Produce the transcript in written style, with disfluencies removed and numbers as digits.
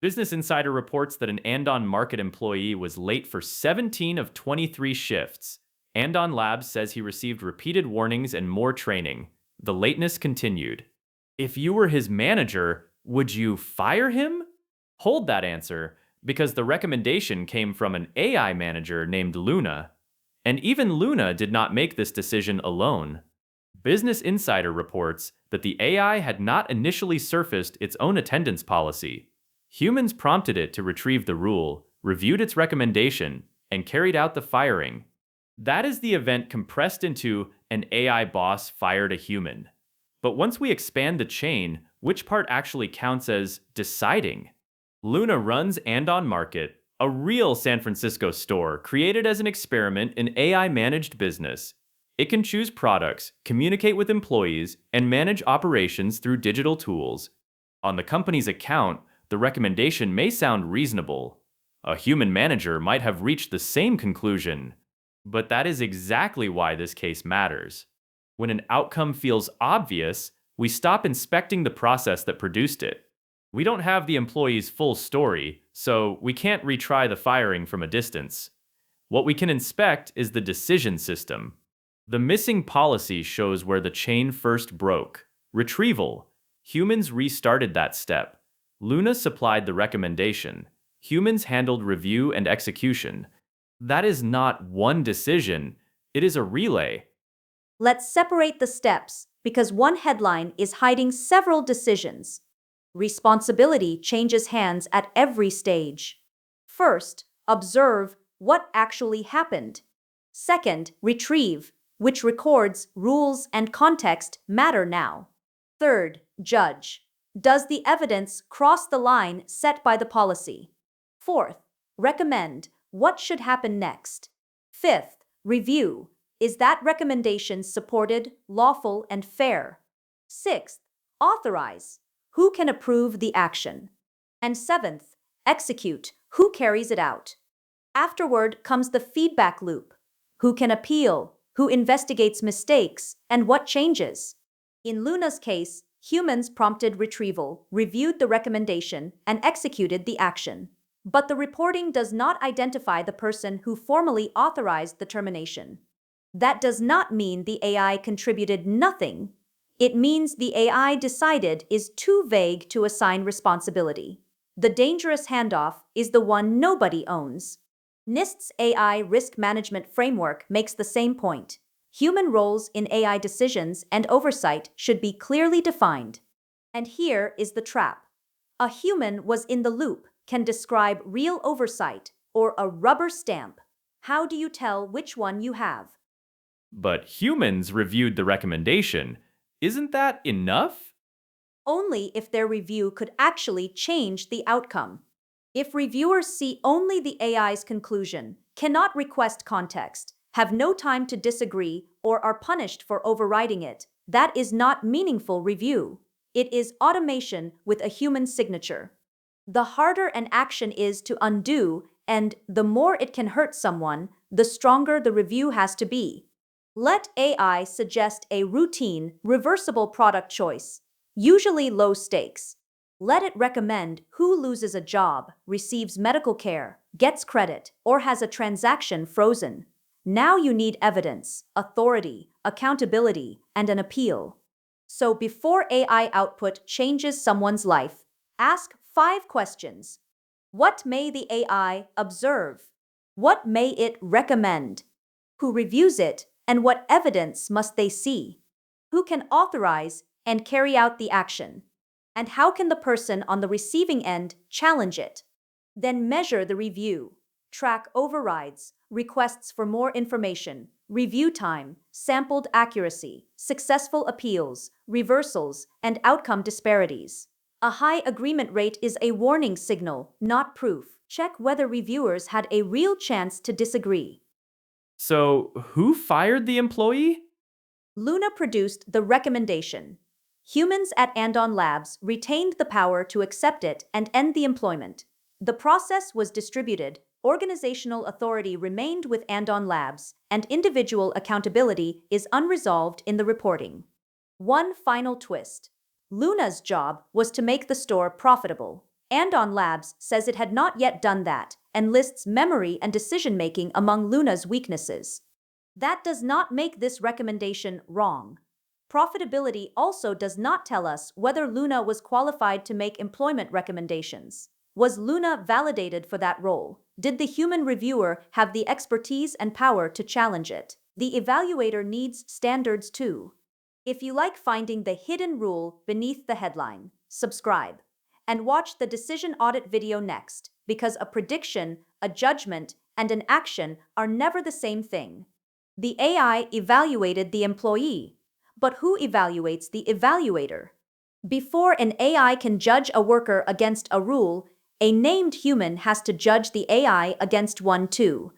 Business Insider reports that an Andon Market employee was late for 17 of 23 shifts. Andon Labs says he received repeated warnings and more training. The lateness continued. If you were his manager, would you fire him? Hold that answer, because the recommendation came from an AI manager named Luna. And even Luna did not make this decision alone. Business Insider reports that the AI had not initially surfaced its own attendance policy. Humans prompted it to retrieve the rule, reviewed its recommendation, and carried out the firing. That is the event compressed into an AI boss fired a human. But once we expand the chain, which part actually counts as deciding? Luna runs Andon Market, a real San Francisco store created as an experiment in AI-managed business. It can choose products, communicate with employees, and manage operations through digital tools. On the company's account, the recommendation may sound reasonable. A human manager might have reached the same conclusion. But that is exactly why this case matters. When an outcome feels obvious, we stop inspecting the process that produced it. We don't have the employee's full story, so we can't retry the firing from a distance. What we can inspect is the decision system. The missing policy shows where the chain first broke. Retrieval. Humans restarted that step. Luna supplied the recommendation. Humans handled review and execution. That is not one decision, it is a relay. Let's separate the steps, because one headline is hiding several decisions. Responsibility changes hands at every stage. First, observe what actually happened. Second, retrieve, which records rules and context matter now. Third, judge. Does the evidence cross the line set by the policy? Fourth, recommend. What should happen next? Fifth, review. Is that recommendation supported, lawful, and fair? Sixth, authorize. Who can approve the action? And seventh, execute. Who carries it out? Afterward comes the feedback loop. Who can appeal? Who investigates mistakes? And what changes? In Luna's case, humans prompted retrieval, reviewed the recommendation, and executed the action. But the reporting does not identify the person who formally authorized the termination. That does not mean the AI contributed nothing. It means the AI decided is too vague to assign responsibility. The dangerous handoff is the one nobody owns. NIST's AI risk management framework makes the same point. Human roles in AI decisions and oversight should be clearly defined. And here is the trap. A human was in the loop can describe real oversight or a rubber stamp. How do you tell which one you have? But humans reviewed the recommendation. Isn't that enough? Only if their review could actually change the outcome. If reviewers see only the AI's conclusion, cannot request context, have no time to disagree, or are punished for overriding it, that is not meaningful review. It is automation with a human signature. The harder an action is to undo, and the more it can hurt someone, the stronger the review has to be. Let AI suggest a routine, reversible product choice, usually low stakes. Let it recommend who loses a job, receives medical care, gets credit, or has a transaction frozen. Now you need evidence, authority, accountability, and an appeal. So before AI output changes someone's life, ask 5 questions. What may the AI observe? What may it recommend? Who reviews it, and what evidence must they see? Who can authorize and carry out the action? And how can the person on the receiving end challenge it? Then measure the review. Track overrides, requests for more information, review time, sampled accuracy, successful appeals, reversals, and outcome disparities. A high agreement rate is a warning signal, not proof. Check whether reviewers had a real chance to disagree. So, who fired the employee? Luna produced the recommendation. Humans at Andon Labs retained the power to accept it and end the employment. The process was distributed, organizational authority remained with Andon Labs, and individual accountability is unresolved in the reporting. One final twist. Luna's job was to make the store profitable. Andon Labs says it had not yet done that and lists memory and decision-making among Luna's weaknesses. That does not make this recommendation wrong. Profitability also does not tell us whether Luna was qualified to make employment recommendations. Was Luna validated for that role? Did the human reviewer have the expertise and power to challenge it? The evaluator needs standards too. If you like finding the hidden rule beneath the headline, subscribe and watch the decision audit video next, because a prediction, a judgment, and an action are never the same thing. The AI evaluated the employee, but who evaluates the evaluator? Before an AI can judge a worker against a rule, a named human has to judge the AI against one too.